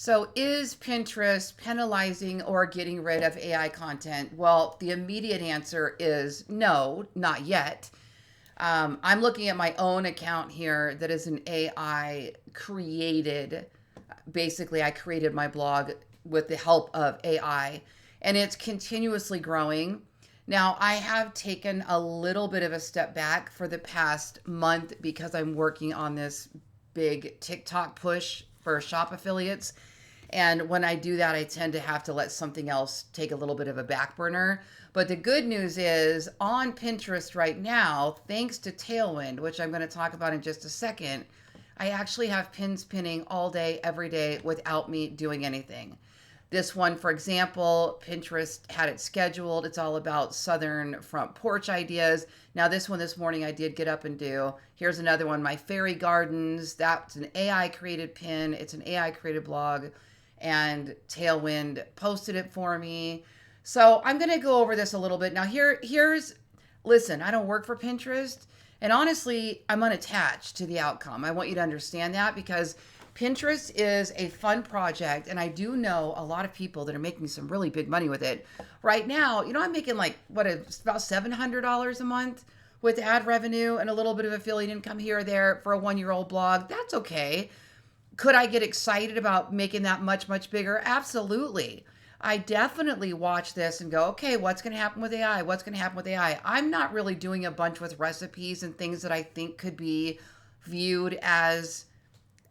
So, is Pinterest penalizing or getting rid of AI content? Well, the immediate answer is no, not yet. I'm looking at my own account here that is an AI created. Basically, I created my blog with the help of AI, and it's continuously growing. Now, I have taken a little bit of a step back for the past month because I'm working on this big TikTok push for shop affiliates. And when I do that, I tend to have to let something else take a little bit of a back burner. But the good news is on Pinterest right now, thanks to Tailwind, which I'm going to talk about in just a second, I actually have pins pinning all day, every day without me doing anything. This one, for example, Pinterest had it scheduled. It's all about southern front porch ideas. Now, this one this morning I did get up and do. Here's another one, my fairy gardens. That's an AI created pin. It's an AI created blog, and Tailwind posted it for me. So I'm going to go over this a little bit. Now, here's listen, I don't work for Pinterest. And honestly, I'm unattached to the outcome. I want you to understand that because Pinterest is a fun project, and I do know a lot of people that are making some really big money with it. Right now, I'm making like about $700 a month with ad revenue and a little bit of affiliate income here or there for a 1-year-old blog. That's okay. Could I get excited about making that much, much bigger? Absolutely. I definitely watch this and go, okay, what's going to happen with AI? What's going to happen with AI? I'm not really doing a bunch with recipes and things that I think could be viewed as.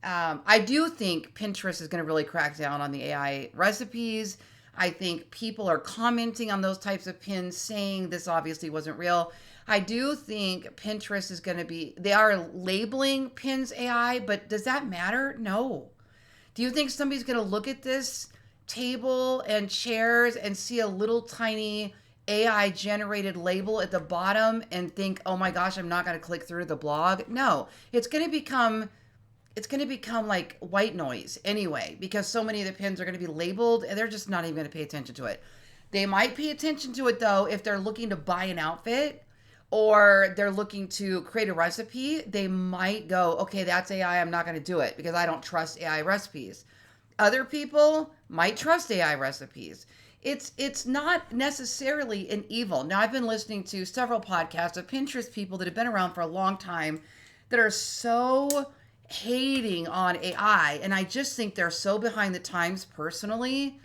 I do think Pinterest is going to really crack down on the AI recipes. I think people are commenting on those types of pins saying this obviously wasn't real. I do think Pinterest is going to be, they are labeling pins AI, but does that matter? No. Do you think somebody's going to look at this table and chairs and see a little tiny AI generated label at the bottom and think, "Oh my gosh, I'm not going to click through the blog"? No. It's going to become like white noise anyway because so many of the pins are going to be labeled and they're just not even going to pay attention to it. They might pay attention to it though if they're looking to buy an outfit or they're looking to create a recipe. They might go, okay, that's AI. I'm not going to do it because I don't trust AI recipes. Other people might trust AI recipes. It's not necessarily an evil. Now, I've been listening to several podcasts of Pinterest people that have been around for a long time that are so hating on AI, and I just think they're so behind the times personally.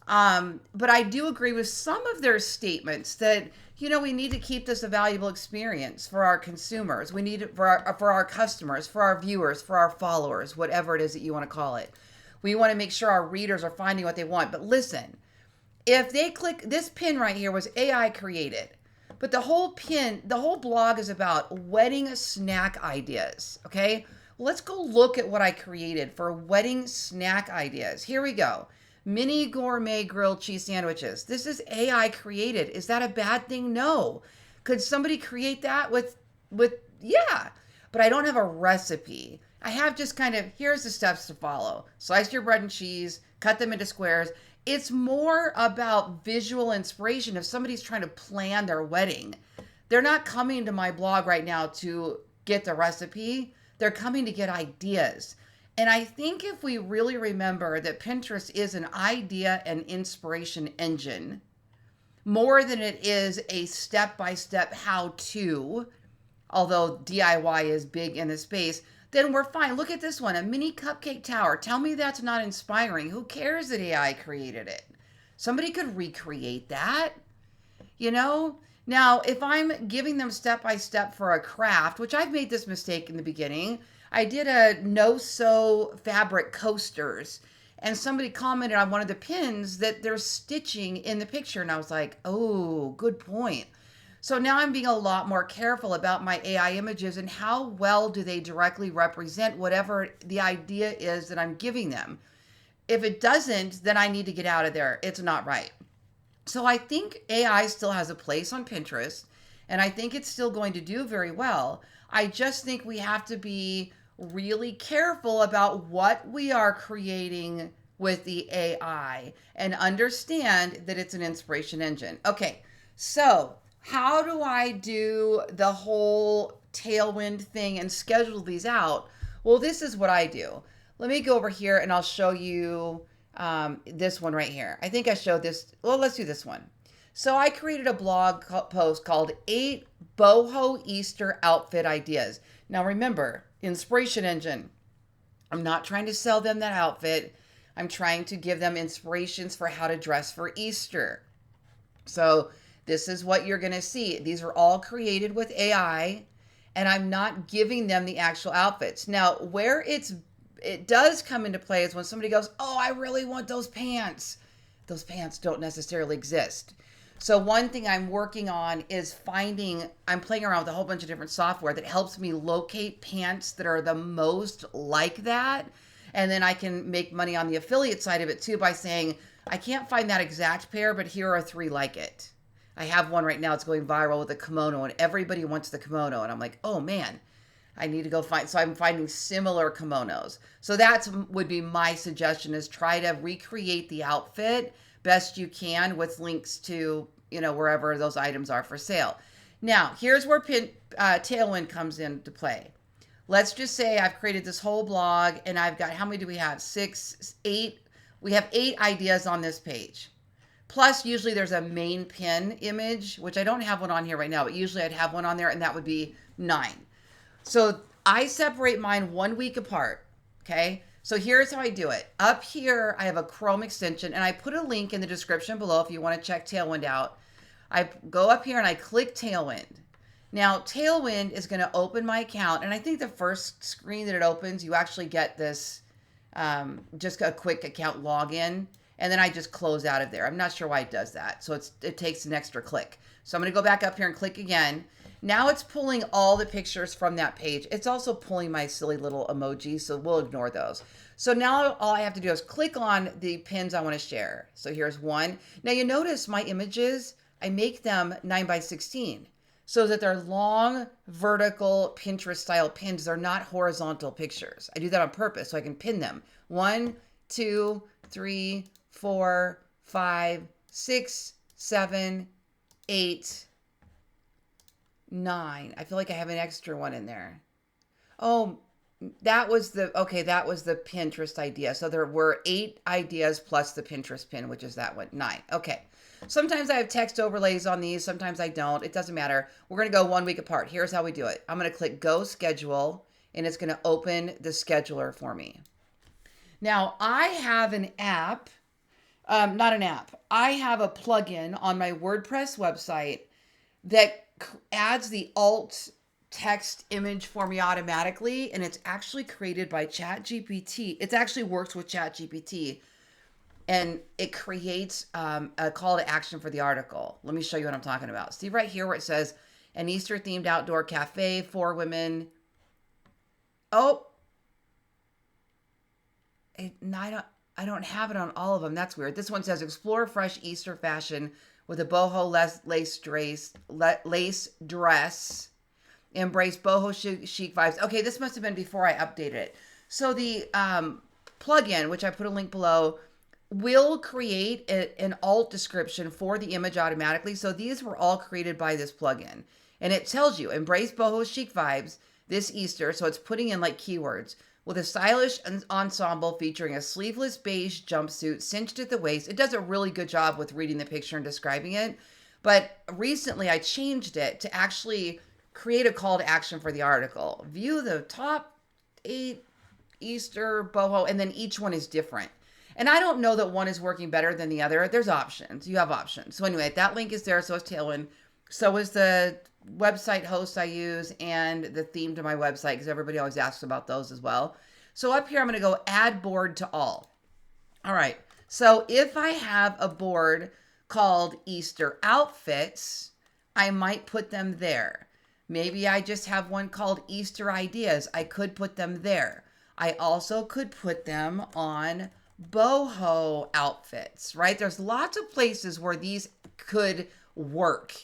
But I do agree with some of their statements that we need to keep this a valuable experience for our consumers. We need it for our customers, for our viewers, for our followers, whatever it is that you want to call it. We want to make sure our readers are finding what they want. But listen, if they click this pin right here was AI created, but the whole blog is about wedding snack ideas. Okay. Let's go look at what I created for wedding snack ideas. Here we go. Mini gourmet grilled cheese sandwiches. This is AI created. Is that a bad thing? No. Could somebody create that with yeah, but I don't have a recipe. I have just kind of here's the steps to follow. Slice your bread and cheese, cut them into squares. It's more about visual inspiration if somebody's trying to plan their wedding. They're not coming to my blog right now to get the recipe. They're coming to get ideas. And I think if we really remember that Pinterest is an idea and inspiration engine more than it is a step-by-step how-to, although DIY is big in the space, then we're fine. Look at this one, a mini cupcake tower. Tell me that's not inspiring. Who cares that AI created it? Somebody could recreate that, you know? Now, if I'm giving them step by step for a craft, which I've made this mistake in the beginning, I did a no-sew fabric coasters, and somebody commented on one of the pins that there's stitching in the picture, and I was like, oh, good point. So now I'm being a lot more careful about my AI images and how well do they directly represent whatever the idea is that I'm giving them. If it doesn't, then I need to get out of there. It's not right. So I think AI still has a place on Pinterest, and I think it's still going to do very well. I just think we have to be really careful about what we are creating with the AI and understand that it's an inspiration engine. Okay, so how do I do the whole Tailwind thing and schedule these out? Well, this is what I do. let me go over here and I'll show you this one right here. I think I showed this. Well, let's do this one. So I created a blog post called 8 Boho Easter Outfit Ideas. Now remember, Inspiration Engine. I'm not trying to sell them that outfit. I'm trying to give them inspirations for how to dress for Easter. So this is what you're going to see. These are all created with AI, and I'm not giving them the actual outfits. Now, where it does come into play is when somebody goes, "Oh, I really want those pants." Those pants don't necessarily exist. So one thing I'm working on is I'm playing around with a whole bunch of different software that helps me locate pants that are the most like that. And then I can make money on the affiliate side of it too by saying, I can't find that exact pair, but here are 3 like it. I have one right now. It's going viral with a kimono, and everybody wants the kimono. And I'm like, oh man, I need to go find. So I'm finding similar kimonos. So that would be my suggestion: is try to recreate the outfit best you can with links to wherever those items are for sale. Now here's where Tailwind comes into play. Let's just say I've created this whole blog, and I've got, how many do we have? 6, 8. We have 8 ideas on this page. Plus, usually there's a main pin image, which I don't have one on here right now, but usually I'd have one on there, and that would be 9. So I separate mine 1 week apart. Okay. So here's how I do it. Up here, I have a Chrome extension, and I put a link in the description below if you want to check Tailwind out. I go up here and I click Tailwind. Now, Tailwind is going to open my account, and I think the first screen that it opens, you actually get this, just a quick account login, and then I just close out of there. I'm not sure why it does that, so it takes an extra click. So I'm going to go back up here and click again. Now it's pulling all the pictures from that page. It's also pulling my silly little emojis, so we'll ignore those. So now all I have to do is click on the pins I want to share. So here's one. Now you notice my images, I make them 9x16 so that they're long, vertical Pinterest style pins. They're not horizontal pictures. I do that on purpose so I can pin them. 1, 2, 3, 4, 5, 6, 7, 8, 9. I feel like I have an extra one in there. Oh, that was the Pinterest idea. So there were 8 ideas plus the Pinterest pin, which is that one, 9. Okay. Sometimes I have text overlays on these. Sometimes I don't. It doesn't matter. We're going to go 1 week apart. Here's how we do it. I'm going to click Go Schedule, and it's going to open the scheduler for me. Now, I have an app, not an app. I have a plugin on my WordPress website that adds the alt text image for me automatically, and it's actually created by ChatGPT. It actually works with ChatGPT, and it creates a call to action for the article. Let me show you what I'm talking about. See right here where it says an Easter themed outdoor cafe for women. Oh, I don't have it on all of them. That's weird. This one says explore fresh Easter fashion with a boho lace dress. Embrace boho chic vibes. Okay, this must have been before I updated it. So the plugin, which I put a link below, will create an alt description for the image automatically. So these were all created by this plugin. And it tells you, embrace boho chic vibes this Easter. So it's putting in like keywords. With a stylish ensemble featuring a sleeveless beige jumpsuit cinched at the waist. It does a really good job with reading the picture and describing it. But recently I changed it to actually create a call to action for the article. View the top 8 Easter boho, and then each one is different. And I don't know that one is working better than the other. There's options. You have options. So anyway, that link is there. So is Tailwind. So is the website host I use and the theme to my website, because everybody always asks about those as well. So up here, I'm going to go add board to all. All right. So if I have a board called Easter outfits, I might put them there. Maybe I just have one called Easter ideas. I could put them there. I also could put them on boho outfits, right? There's lots of places where these could work.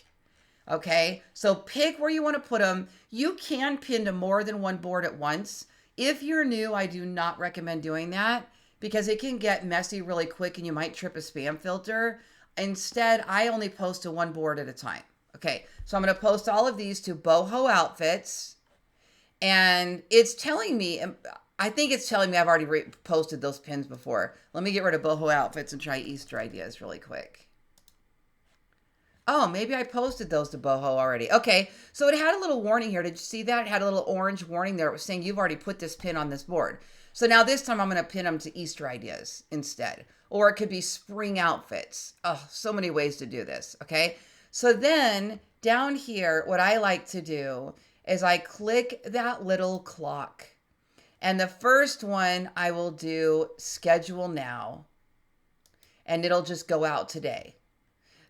Okay, so pick where you want to put them. You can pin to more than one board at once. If you're new, I do not recommend doing that because it can get messy really quick and you might trip a spam filter. Instead, I only post to one board at a time. Okay, so I'm going to post all of these to boho outfits, and it's telling me I think it's telling me I've already posted those pins before. Let me get rid of boho outfits and try Easter ideas really quick. Oh, maybe I posted those to boho already. Okay, so it had a little warning here. Did you see that? It had a little orange warning there. It was saying you've already put this pin on this board. So now this time I'm going to pin them to Easter ideas instead. Or it could be spring outfits. Oh, so many ways to do this. Okay, so then down here, what I like to do is I click that little clock. And the first one I will do schedule now. And it'll just go out today.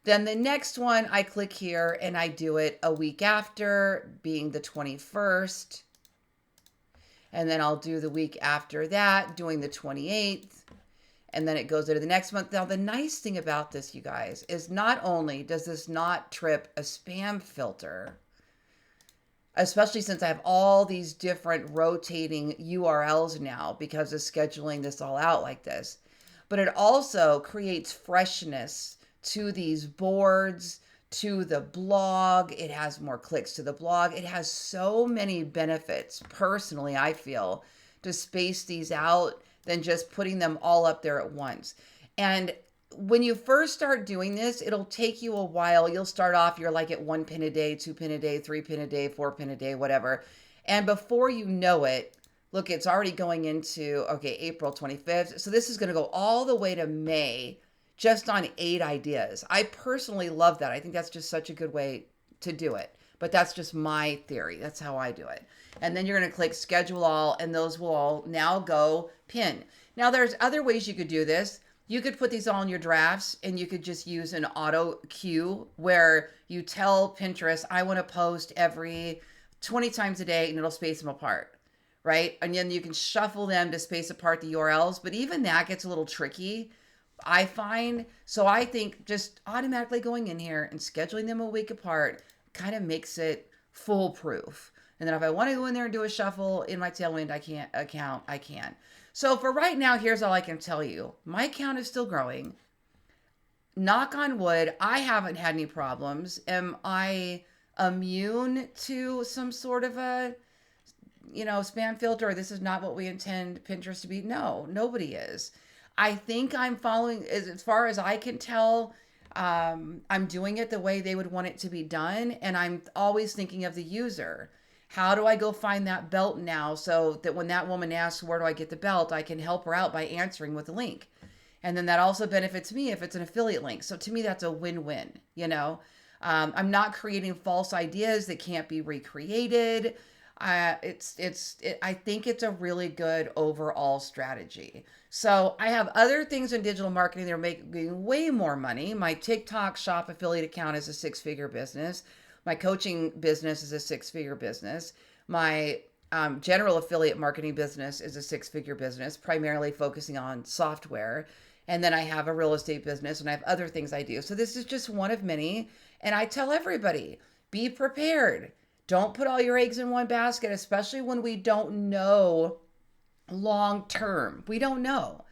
Then the next one, I click here and I do it a week after, being the 21st. And then I'll do the week after that, doing the 28th. And then it goes into the next month. Now, the nice thing about this, you guys, is not only does this not trip a spam filter, especially since I have all these different rotating URLs now because of scheduling this all out like this, but it also creates freshness to these boards, to the blog. It has more clicks to the blog. It has so many benefits, personally, I feel, to space these out than just putting them all up there at once. And when you first start doing this, it'll take you a while. You'll start off, you're like at 1 pin a day, 2 pin a day, 3 pin a day, 4 pin a day, whatever. And before you know it, look, it's already going into, okay, April 25th. So this is going to go all the way to May just on 8 ideas. I personally love that. I think that's just such a good way to do it. But that's just my theory. That's how I do it. And then you're going to click schedule all, and those will all now go pin. Now, there's other ways you could do this. You could put these all in your drafts, and you could just use an auto queue where you tell Pinterest, I want to post every 20 times a day, and it'll space them apart, right? And then you can shuffle them to space apart the URLs, but even that gets a little tricky, I find. So I think just automatically going in here and scheduling them a week apart kind of makes it foolproof. And then if I want to go in there and do a shuffle in my Tailwind account, I can. So for right now, here's all I can tell you. My account is still growing. Knock on wood, I haven't had any problems. Am I immune to some sort of a, spam filter? Or this is not what we intend Pinterest to be? No, nobody is. I think I'm following, as far as I can tell, I'm doing it the way they would want it to be done. And I'm always thinking of the user. How do I go find that belt now so that when that woman asks, where do I get the belt, I can help her out by answering with a link. And then that also benefits me if it's an affiliate link. So to me, that's a win-win, I'm not creating false ideas that can't be recreated. I think it's a really good overall strategy. So I have other things in digital marketing that are making way more money. My TikTok shop affiliate account is a 6-figure business. My coaching business is a 6-figure business. My general affiliate marketing business is a 6-figure business, primarily focusing on software. And then I have a real estate business and I have other things I do. So this is just one of many. And I tell everybody, be prepared. Don't put all your eggs in one basket, especially when we don't know long term. We don't know.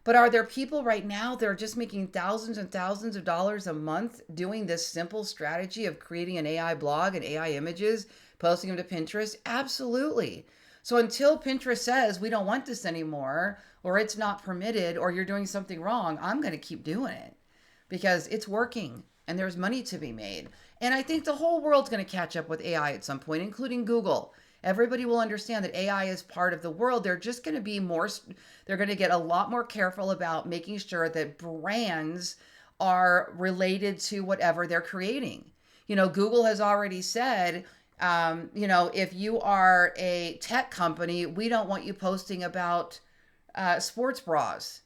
But are there people right now that are just making thousands and thousands of dollars a month doing this simple strategy of creating an AI blog and AI images, posting them to Pinterest? Absolutely. So until Pinterest says we don't want this anymore, or it's not permitted, or you're doing something wrong, I'm going to keep doing it because it's working and there's money to be made. And I think the whole world's going to catch up with AI at some point, including Google. Everybody will understand that AI is part of the world. They're just going to be they're going to get a lot more careful about making sure that brands are related to whatever they're creating. Google has already said, if you are a tech company, we don't want you posting about sports bras,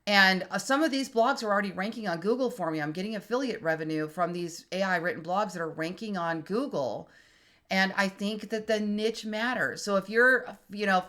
and some of these blogs are already ranking on Google for me. I'm getting affiliate revenue from these AI written blogs that are ranking on Google. And I think that the niche matters. So if you're,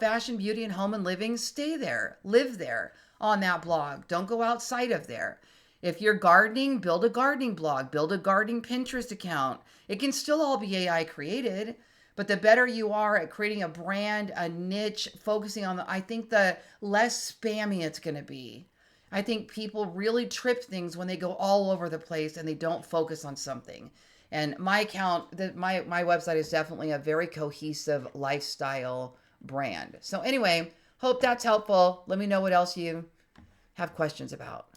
fashion, beauty, and home and living, stay there, live there on that blog. Don't go outside of there. If you're gardening, build a gardening blog, build a gardening Pinterest account. It can still all be AI created, but the better you are at creating a brand, a niche, focusing on I think the less spammy it's going to be. I think people really trip things when they go all over the place and they don't focus on something. And my account, my website is definitely a very cohesive lifestyle brand. So anyway, hope that's helpful. Let me know what else you have questions about.